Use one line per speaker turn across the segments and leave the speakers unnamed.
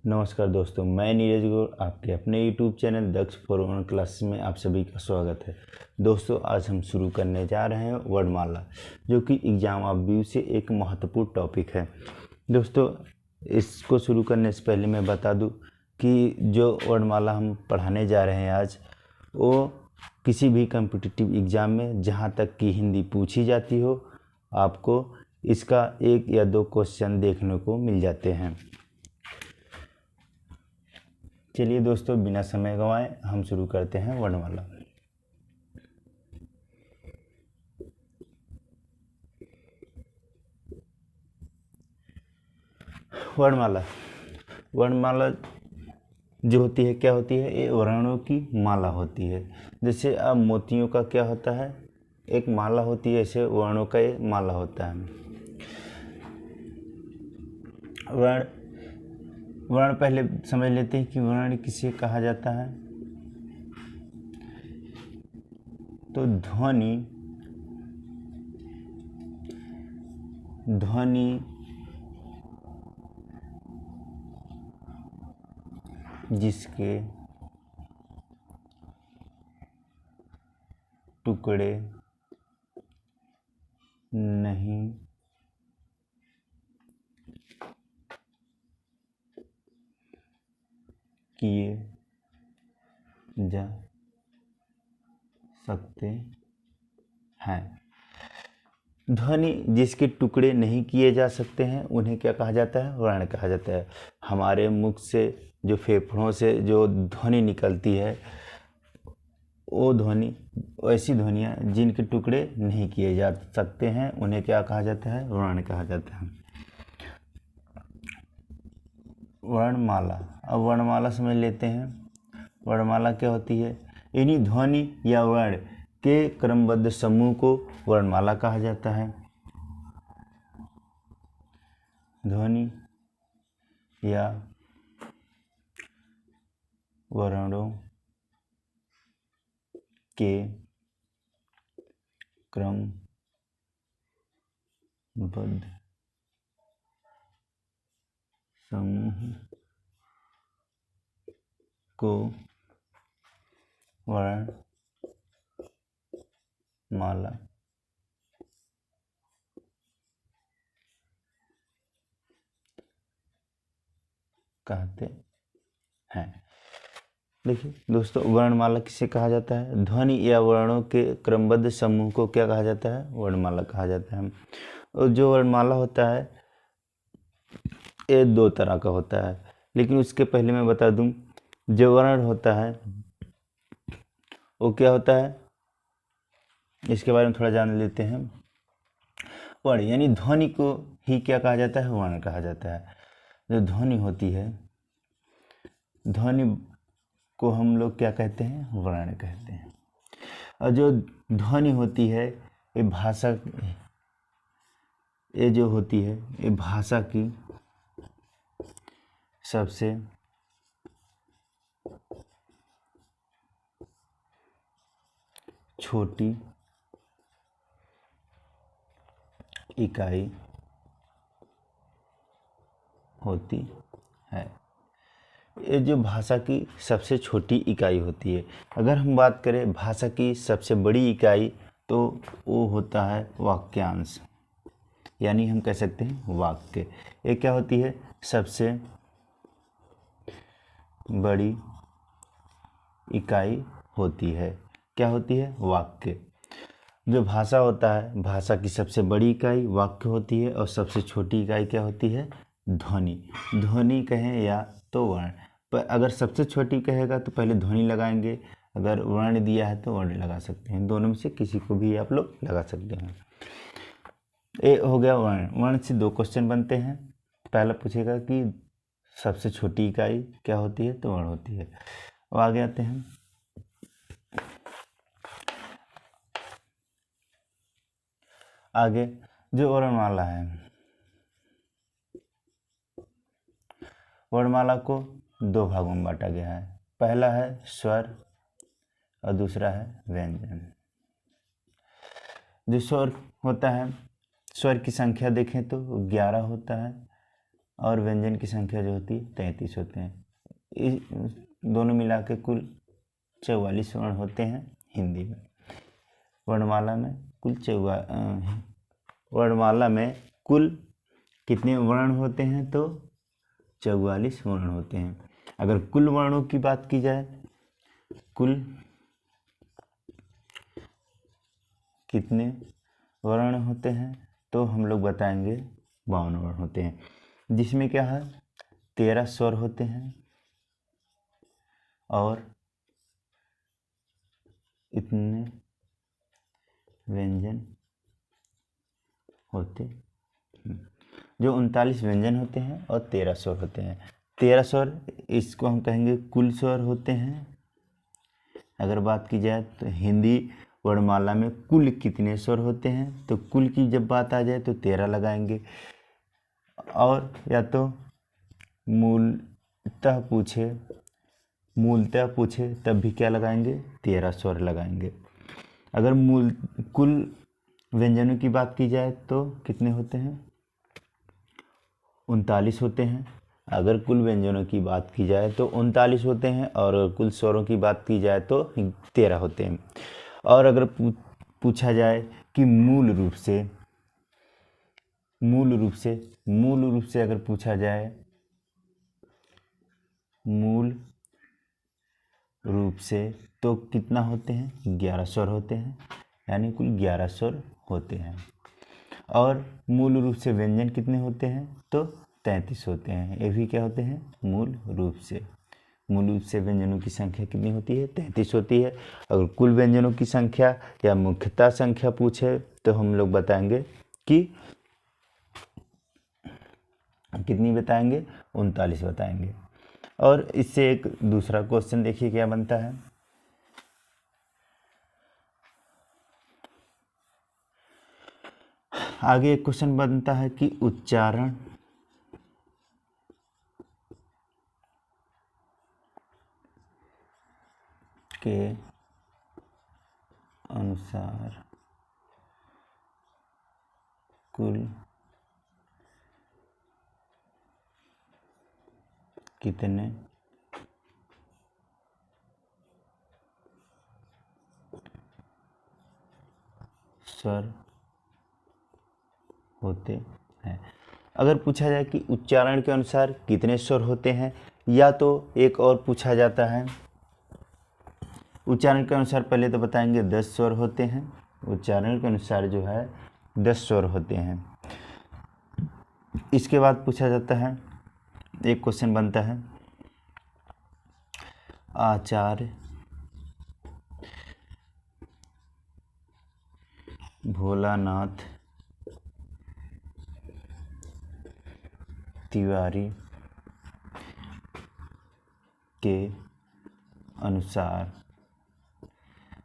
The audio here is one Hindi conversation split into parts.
नमस्कार दोस्तों, मैं नीरज गौर आपके अपने YouTube channel Daksh for online classes में आप सभी का स्वागत है। दोस्तों, आज हम शुरू करने जा रहे हैं वर्णमाला, जो कि एग्जाम ऑफ व्यू से एक महत्वपूर्ण टॉपिक है। दोस्तों, इसको शुरू करने से पहले मैं बता दूं कि जो वर्णमाला हम पढ़ाने जा रहे हैं आज, वो किसी भी कॉम्पिटिटिव एग्ज़ाम में जहाँ तक कि हिंदी पूछी जाती हो, आपको इसका 1 या 2 क्वेश्चन देखने को मिल जाते हैं। चलिए दोस्तों, बिना समय गंवाए हम शुरू करते हैं वर्णमाला। वर्णमाला वर्णमाला जो होती है, क्या होती है? ये वर्णों की माला होती है। जैसे अब मोतियों का क्या होता है, एक माला होती है, ऐसे वर्णों का ये माला होता है। वर्ण पहले समझ लेते हैं कि वर्ण किसे कहा जाता है। तो ध्वनि जिसके टुकड़े नहीं किए जा सकते हैं। ध्वनि जिसके टुकड़े नहीं किए जा सकते हैं, उन्हें क्या कहा जाता है? वर्ण कहा जाता है। हमारे मुख से, जो फेफड़ों से जो ध्वनि निकलती है, वो ध्वनि, ऐसी ध्वनियाँ जिनके टुकड़े नहीं किए जा सकते हैं, उन्हें क्या कहा जाता है? वर्ण कहा जाता है। वर्णमाला, अब वर्णमाला समझ लेते हैं। वर्णमाला क्या होती है? इन्हीं ध्वनि या वर्ण के क्रमबद्ध समूह को वर्णमाला कहा जाता है। ध्वनि या वर्णों के क्रमबद्ध समूह को वर्णमाला कहते हैं। देखिए दोस्तों, वर्णमाला किसे कहा जाता है? ध्वनि या वर्णों के क्रमबद्ध समूह को क्या कहा जाता है? वर्णमाला कहा जाता है। और जो वर्णमाला होता है, ये 2 तरह का होता है। लेकिन उसके पहले मैं बता दूं, जो वर्ण होता है वो क्या होता है, इसके बारे में थोड़ा जान लेते हैं। वर्ण यानी ध्वनि को ही क्या कहा जाता है? वर्ण कहा जाता है। जो ध्वनि होती है, ध्वनि को हम लोग क्या कहते हैं? वर्ण कहते हैं। और जो ध्वनि होती है, ये भाषा, ये जो होती है, ये भाषा की सबसे छोटी इकाई होती है। ये जो भाषा की सबसे छोटी इकाई होती है। अगर हम बात करें भाषा की सबसे बड़ी इकाई, तो वो होता है वाक्यांश, यानी हम कह सकते हैं वाक्य। ये क्या होती है? सबसे बड़ी इकाई होती है। क्या होती है? वाक्य। जो भाषा होता है, भाषा की सबसे बड़ी इकाई वाक्य होती है, और सबसे छोटी इकाई क्या होती है? ध्वनि। ध्वनि कहें या तो वर्ण, पर अगर सबसे छोटी कहेगा तो पहले ध्वनि लगाएंगे, अगर वर्ण दिया है तो वर्ण लगा सकते हैं। दोनों में से किसी को भी आप लोग लगा सकते हैं। ये हो गया वर्ण। वर्ण से 2 क्वेश्चन बनते हैं। पहला पूछेगा कि सबसे छोटी इकाई क्या होती है, तो वर्ण होती है। अब आगे आते हैं। आगे जो वर्णमाला है, वर्णमाला को 2 भागों में बांटा गया है। पहला है स्वर और दूसरा है व्यंजन। जो स्वर होता है, स्वर की संख्या देखें तो 11 होता है, और व्यंजन की संख्या जो होती है 33 होते हैं। इस दोनों मिला के कुल 44 वर्ण होते हैं हिंदी में। वर्णमाला में कुल कितने वर्ण होते हैं? तो 44 वर्ण होते हैं। अगर कुल वर्णों की बात की जाए, कुल कितने वर्ण होते हैं, तो हम लोग बताएंगे 52 वर्ण होते हैं, जिसमें क्या है 13 स्वर होते हैं और इतने व्यंजन होते हैं। जो 39 व्यंजन होते हैं और 13 स्वर होते हैं। 13 स्वर इसको हम कहेंगे कुल स्वर होते हैं। अगर बात की जाए तो हिंदी वर्णमाला में कुल कितने स्वर होते हैं, तो कुल की जब बात आ जाए तो 13 लगाएंगे, और या तो मूलतः पूछे तब भी क्या लगाएंगे 13 स्वर लगाएंगे। अगर कुल व्यंजनों की बात की जाए तो कितने होते हैं 39 होते हैं। अगर कुल व्यंजनों की बात की जाए तो 39 होते हैं, और कुल स्वरों की बात की जाए तो 13 होते हैं। और अगर पूछा जाए कि मूल रूप से अगर पूछा जाए, मूल रूप से तो कितना होते हैं 11 स्वर होते हैं, यानी कुल 11 स्वर होते हैं। और मूल रूप से व्यंजन कितने होते हैं, तो 33 होते हैं। ये भी क्या होते हैं मूल रूप से व्यंजनों की संख्या कितनी होती है 33 होती है। अगर कुल व्यंजनों की संख्या या मुख्यता संख्या पूछे तो हम लोग बताएंगे कि कितनी बताएंगे 39 बताएंगे। और इससे एक दूसरा क्वेश्चन देखिए क्या बनता है। आगे एक क्वेश्चन बनता है कि उच्चारण के अनुसार कुल कितने स्वर होते हैं। अगर पूछा जाए कि उच्चारण के अनुसार कितने स्वर होते हैं, या तो एक और पूछा जाता है उच्चारण के अनुसार, पहले तो बताएंगे 10 स्वर होते हैं। उच्चारण के अनुसार जो है 10 स्वर होते हैं। इसके बाद पूछा जाता है, एक क्वेश्चन बनता है आचार्य भोलानाथ तिवारी के अनुसार,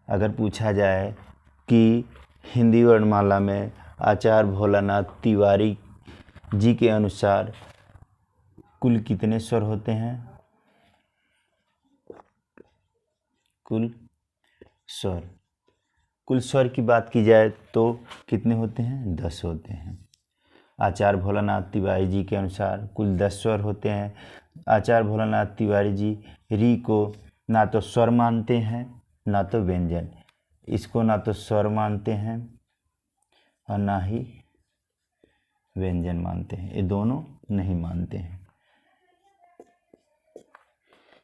अगर पूछा जाए कि हिंदी वर्णमाला में आचार्य भोलानाथ तिवारी जी के अनुसार कुल कितने स्वर होते हैं, कुल स्वर की बात की जाए तो कितने होते हैं 10 होते हैं। आचार्य भोलानाथ तिवारी जी के अनुसार कुल 10 स्वर होते हैं। आचार्य भोलानाथ तिवारी जी री को ना तो स्वर मानते हैं ना तो व्यंजन, इसको ना तो स्वर मानते हैं और ना ही व्यंजन मानते हैं, ये दोनों नहीं मानते हैं।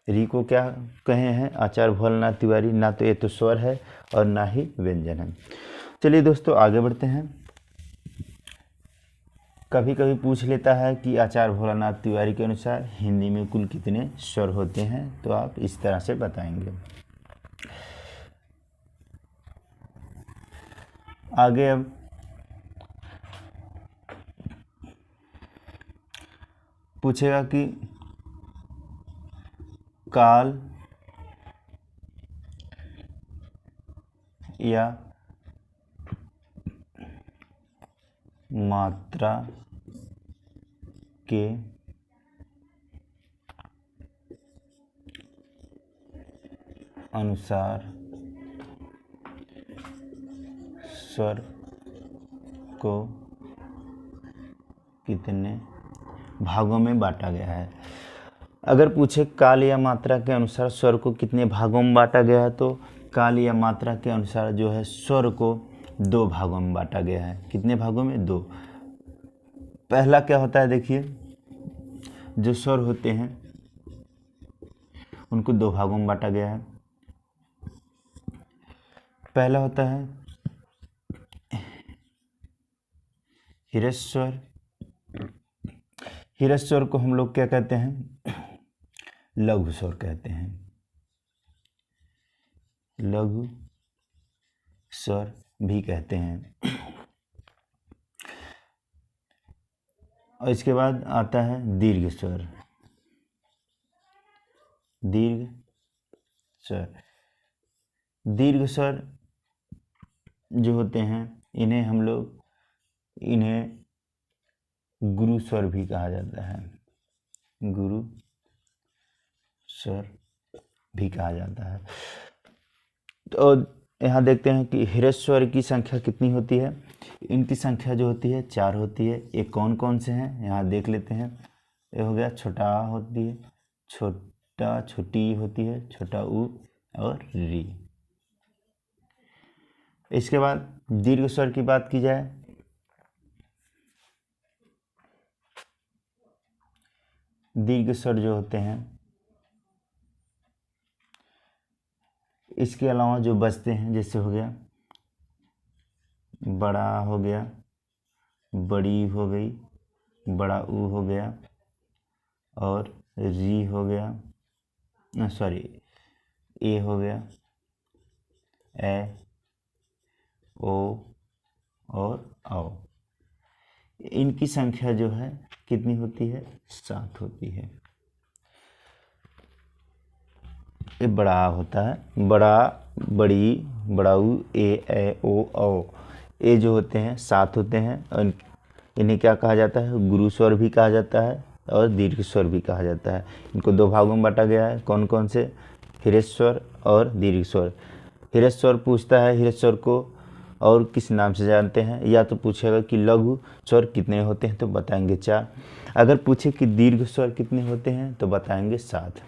री को क्या कहे हैं आचार्य भोलानाथ तिवारी, ना तो ये तो स्वर है और ना ही व्यंजन है। चलिए दोस्तों आगे बढ़ते हैं। कभी कभी पूछ लेता है कि आचार्य भोलानाथ तिवारी के अनुसार हिंदी में कुल कितने स्वर होते हैं, तो आप इस तरह से बताएंगे। आगे अब पूछेगा कि काल या मात्रा के अनुसार स्वर को कितने भागों में बांटा गया है। अगर पूछे काल या मात्रा के अनुसार स्वर को कितने भागों में बांटा गया है, तो काल या मात्रा के अनुसार जो है स्वर को 2 भागों में बांटा गया है। कितने भागों में? 2। पहला क्या होता है, देखिए, जो स्वर होते हैं उनको 2 भागों में बांटा गया है। पहला होता है हिरस्वर। हिरस्वर को हम लोग क्या कहते हैं? लघु स्वर कहते हैं। लघु स्वर भी कहते हैं। और इसके बाद आता है दीर्घ स्वर। दीर्घ स्वर, दीर्घ स्वर जो होते हैं इन्हें गुरु स्वर भी कहा जाता है। गुरु स्वर भी कहा जाता है। तो यहाँ देखते हैं कि हिरस्वर की संख्या कितनी होती है। इनकी संख्या जो होती है 4 होती है। ये कौन कौन से हैं, यहाँ देख लेते हैं। ये हो गया छोटा आ होती है, छोटा छोटी होती है, छोटा ऊ और री। इसके बाद दीर्घ स्वर की बात की जाए, दीर्घ स्वर जो होते हैं, इसके अलावा जो बचते हैं, जैसे हो गया बड़ा हो गया, बड़ी हो गई, बड़ा ऊ हो गया और री हो गया, सॉरी ए हो गया, ए, ओ और औ। इनकी संख्या जो है कितनी होती है? 7 होती है। ये बड़ा होता है, बड़ा, बड़ी, बड़ाऊ, ए, ओ, औ। ये जो होते हैं 7 होते हैं और इन्हें क्या कहा जाता है? गुरु स्वर भी कहा जाता है और दीर्घ स्वर भी कहा जाता है। इनको 2 भागों में बांटा गया है। कौन कौन से? हिरस्वर और दीर्घ स्वर। हिरस्वर पूछता है हिरस्वर को और किस नाम से जानते हैं, या तो पूछेगा कि लघु स्वर कितने होते हैं, तो बताएंगे 4। अगर पूछे कि दीर्घ स्वर कितने होते हैं, तो बताएंगे 7।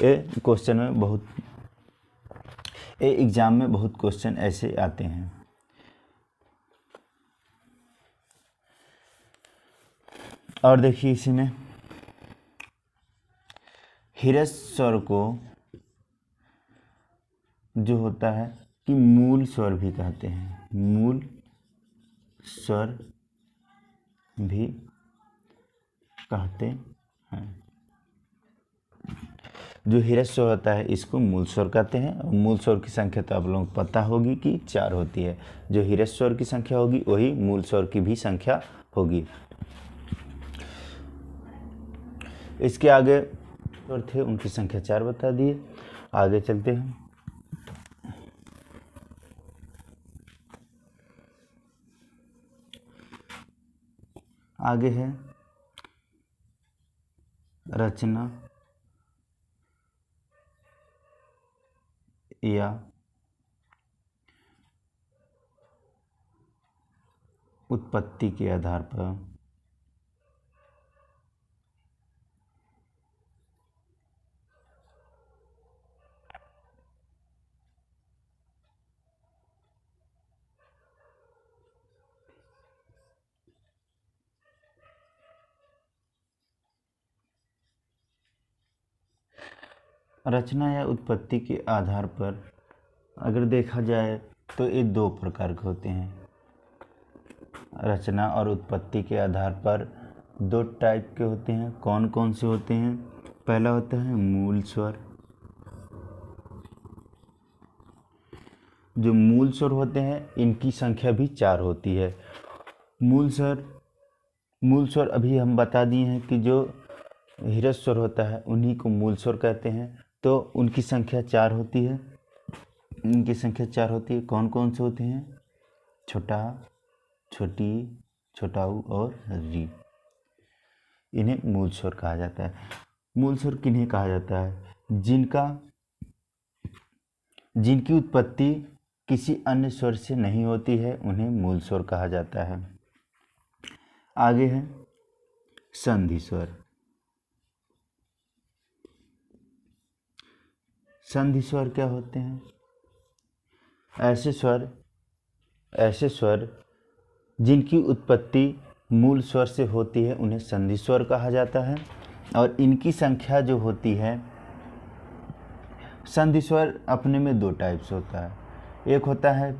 ये क्वेश्चन में एग्जाम में बहुत क्वेश्चन ऐसे आते हैं। और देखिए इसी में हिरस्वर को जो होता है कि मूल स्वर भी कहते हैं। मूल स्वर भी कहते हैं। जो हिरस्वर होता है इसको मूल स्वर कहते हैं। और मूल स्वर की संख्या तो आप लोगों को पता होगी कि 4 होती है। जो हिरस्वर की संख्या होगी वही मूल स्वर की भी संख्या होगी। इसके आगे स्वर थे उनकी संख्या 4 बता दिए। आगे चलते हैं। आगे है रचना या उत्पत्ति के आधार पर रचना या उत्पत्ति के आधार पर अगर देखा जाए तो ये 2 प्रकार के होते हैं। रचना और उत्पत्ति के आधार पर 2 टाइप के होते हैं। कौन कौन से होते हैं? पहला होता है मूल स्वर। जो मूल स्वर होते हैं इनकी संख्या भी 4 होती है। मूल स्वर अभी हम बता दिए हैं कि जो हिरस्वर होता है उन्हीं को मूल स्वर कहते हैं। तो उनकी संख्या 4 होती है। इनकी संख्या 4 होती है। कौन कौन से होते हैं? छोटा, छोटी, छोटा ऊ और री। इन्हें मूल स्वर कहा जाता है। मूल स्वर किन्हें कहा जाता है? जिनकी उत्पत्ति किसी अन्य स्वर से नहीं होती है उन्हें मूल स्वर कहा जाता है। आगे है संधि स्वर। संधि स्वर क्या होते हैं? ऐसे स्वर जिनकी उत्पत्ति मूल स्वर से होती है उन्हें संधि स्वर कहा जाता है। और इनकी संख्या जो होती है, संधि स्वर अपने में दो टाइप्स होता है। एक होता है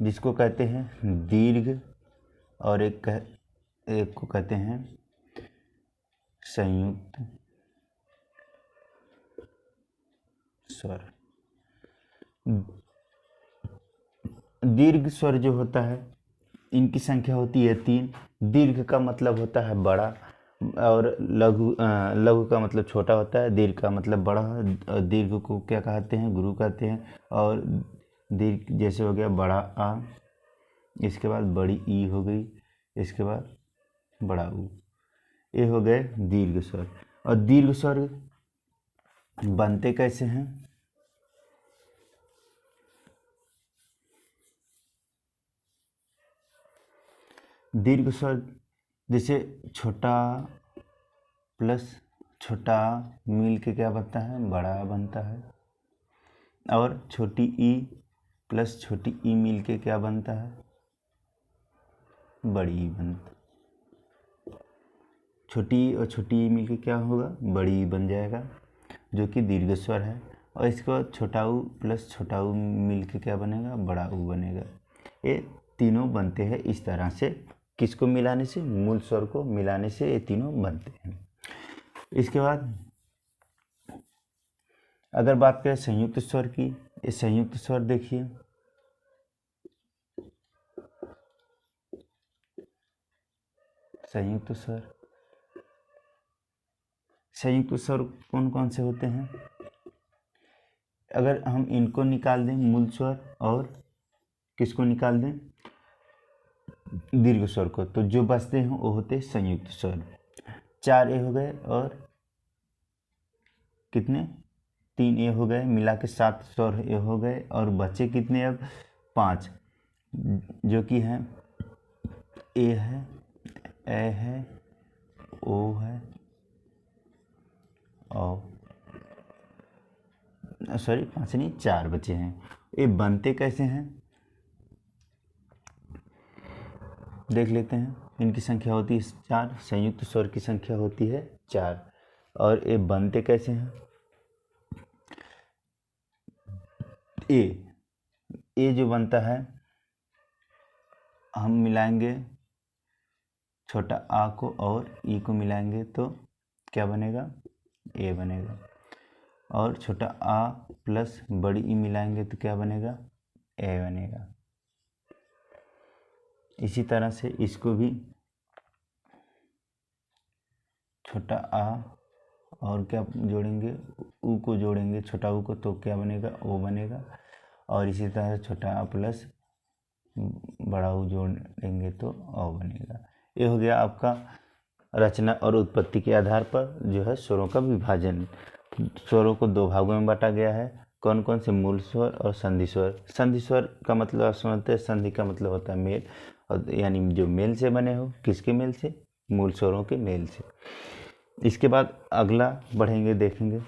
जिसको कहते हैं दीर्घ, और एक को कहते हैं संयुक्त स्वर। दीर्घ स्वर जो होता है इनकी संख्या होती है 3। दीर्घ का मतलब होता है बड़ा, और लघु का मतलब छोटा होता है। दीर्घ का मतलब बड़ा है। दीर्घ को क्या कहते हैं? गुरु कहते हैं। और दीर्घ जैसे हो गया बड़ा आ, इसके बाद बड़ी ई हो गई, इसके बाद बड़ा ऊ, ये हो गए दीर्घ स्वर। और दीर्घ स्वर बनते कैसे हैं? दीर्घ स्वर जैसे छोटा प्लस छोटा मिल के क्या बनता है? बड़ा बनता है। और छोटी ई प्लस छोटी ई मिल के क्या बनता है? बड़ी ई बनता। छोटी ई और छोटी ई मिल के क्या होगा? बड़ी ई बन जाएगा, जो कि दीर्घ स्वर है। और इसके बाद छोटा ऊ प्लस छोटा ऊ मिल के क्या बनेगा? बड़ा ऊ बनेगा। ये तीनों बनते हैं इस तरह से। किसको मिलाने से? मूल स्वर को मिलाने से ये तीनों बनते हैं। इसके बाद अगर बात करें संयुक्त स्वर की, ये संयुक्त स्वर देखिए, संयुक्त स्वर कौन कौन से होते हैं? अगर हम इनको निकाल दें, मूल स्वर और किसको निकाल दें? दीर्घ स्वर को, तो जो बचते हैं वो होते संयुक्त स्वर। 4 ए हो गए और कितने? 3 ए हो गए, मिला के 7 स्वर ए हो गए। और बचे कितने अब? 5, जो कि हैं ए है, ए है, ओ है, और सॉरी 5 नहीं 4 बचे हैं। ये बनते कैसे हैं देख लेते हैं। इनकी संख्या होती है 4, संयुक्त स्वर की संख्या होती है 4। और ये बनते कैसे हैं? ए जो बनता है, हम मिलाएंगे छोटा आ को और ई को मिलाएंगे तो क्या बनेगा? ए बनेगा। और छोटा आ प्लस बड़ी ई मिलाएंगे तो क्या बनेगा? ए बनेगा। इसी तरह से इसको भी छोटा आ और क्या जोड़ेंगे? ऊ को जोड़ेंगे, छोटा ऊ को, तो क्या बनेगा? ओ बनेगा। और इसी तरह छोटा आ प्लस बड़ा ऊ जोड़ेंगे तो ओ बनेगा। ये हो गया आपका रचना और उत्पत्ति के आधार पर जो है स्वरों का विभाजन। स्वरों को 2 भागों में बांटा गया है। कौन कौन से? मूल स्वर और संधि स्वर। संधि स्वर का मतलब आप समझते हैं, संधि का मतलब होता है मेल, और यानी जो मेल से बने हो। किसके मेल से? मूल स्वरों के मेल से। इसके बाद अगला बढ़ेंगे, देखेंगे